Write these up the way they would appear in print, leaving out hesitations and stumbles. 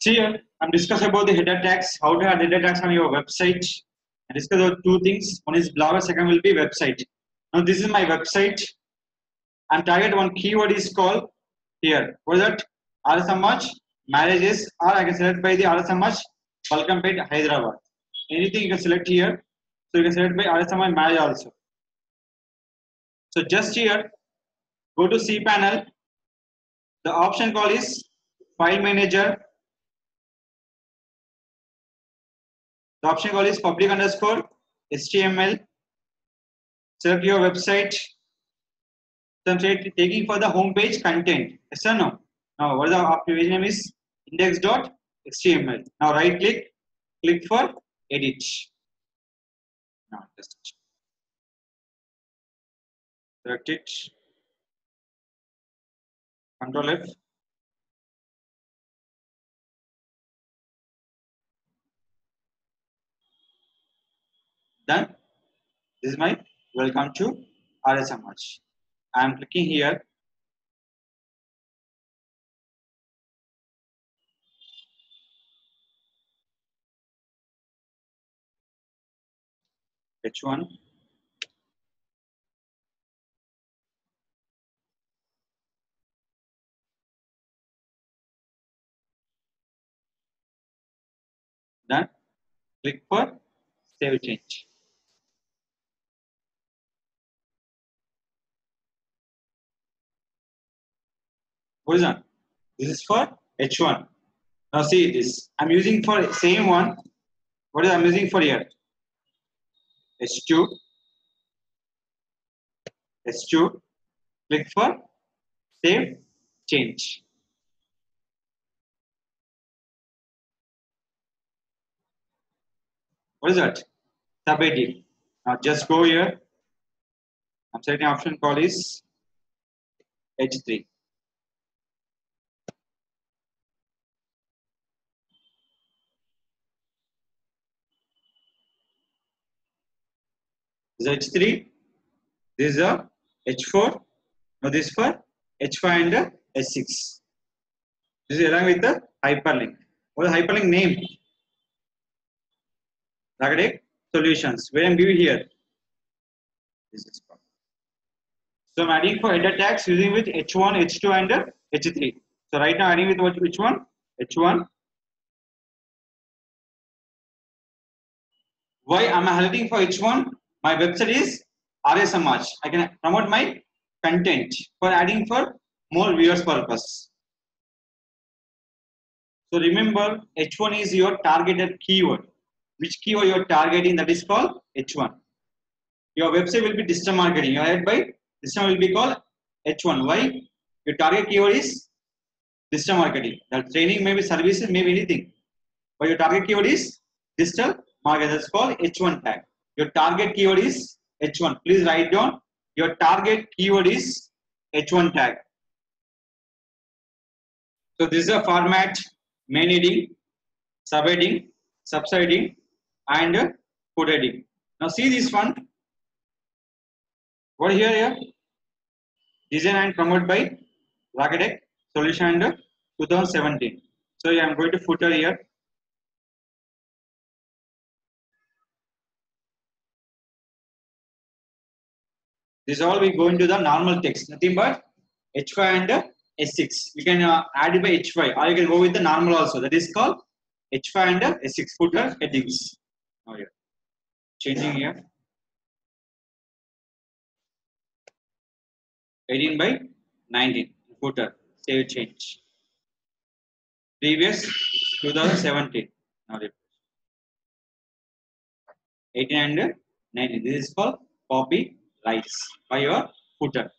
Here, I'm discussing about the header tags, how to add header tags on your website. I discuss about two things. One is blogger, second will be website. Now this is my website. And target one keyword is called here. What is that? Arasamaj marriages, or I can select by the Arasamaj Balkampet Hyderabad. Anything you can select here. So you can select by Arasamaj marriage also. So just here, go to cPanel. The option call is file manager. The option call is public underscore HTML. Select your website. So I'm taking for the home page content. Yes or no? Now what is the page name is index.html. Now right click for edit. Now just select it. Control F. Done. This is my welcome to RSMH. I am clicking here. H1. Done. Click for save change. What is that? This is for H1. Now see this. I'm using for same one. What is I'm using for here? H2. H2. Click for save change. What is that? Subheading. Now just go here. I'm setting option call is H3. This is H3. This is a H4. Now this for H5 and H6. This is along with the hyperlink. What is the hyperlink name? Rakesh solutions. Where I'm giving here. This is called. So I'm adding for header tags using with H1, H2 and H3. So right now adding with which one? H1. Why am I highlighting for H1? My website is RSMH. I can promote my content for adding for more viewers purpose. So remember H1 is your targeted keyword. Which keyword you are targeting, that is called H1. Your website will be digital marketing. Your head by digital will be called H1. Why? Your target keyword is digital marketing. That training maybe services, maybe anything. But your target keyword is digital marketing. That's called H1 tag. Your target keyword is H1. Please write down. Your target keyword is H1 tag. So this is a format: main heading, subheading, subheading, and foot heading. Now see this one. What here? Design and promoted by Rakesh Solution 2017. So I am going to footer here. This all we go into the normal text, nothing but H5 and S6. We can add it by H5, or you can go with the normal also. That is called H5 and S6 footer headings. Now here, changing here. 18 by 19 footer. Save change. Previous 2017. Now 18 and 19. This is called copy rights by your footer.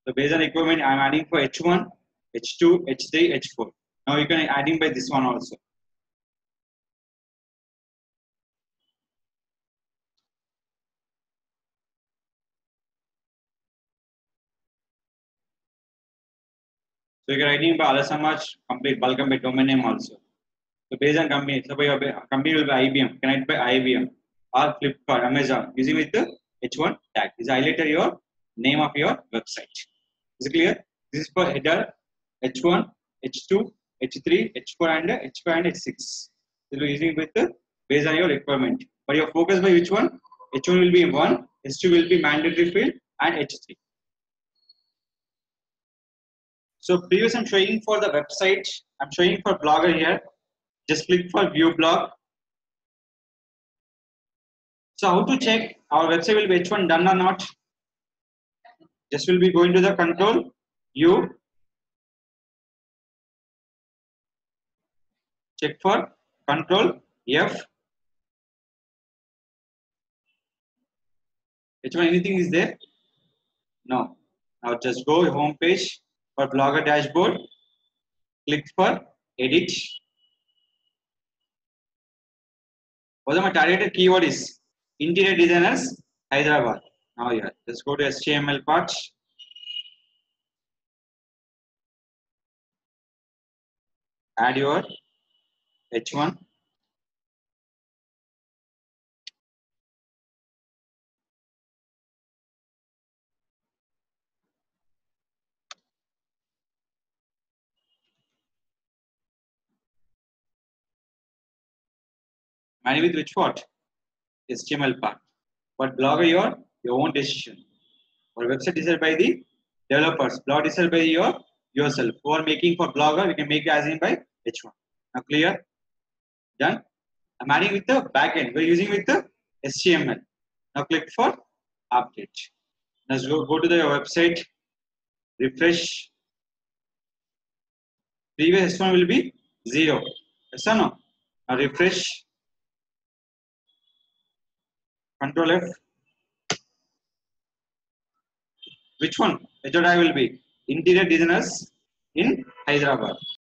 So based on requirement, I am adding for H1, H2, H3, H4. Now you can adding by this one also. So you can writing by Alasamaj complete bulk and by domain name also. So based on company, so your company will be IBM, you can write by IBM or Flipkart, Amazon using with the H1 tag. This highlighted your name of your website. Is it clear? This is for header H1, H2, H3, H4 and H5 and H6. You will be using with based on your requirement. But your focus by which one? H1 will be 1, H2 will be mandatory field, and H3. So previous I'm showing for the website. I'm showing for Blogger here. Just click for view blog. So how to check our website will be H1 done or not? Just will be going to the control U. Check for control F. H1 anything is there? No. Now just go home page for Blogger dashboard. Click for edit. What my targeted keyword is interior designers Hyderabad. Now here, let's go to HTML part. Add your H1. Manage with which what? HTML part. But Blogger your own decision. Or website decided by the developers. Blog decided by yourself. Who are making for Blogger, we can make as in by H1. Now clear? Done. I'm adding with the backend. We're using with the HTML. Now click for update. Let's go to the website. Refresh. Previous H1 will be 0. Yes or no? Now refresh. Control F. Which one? HOI will be interior designers in Hyderabad.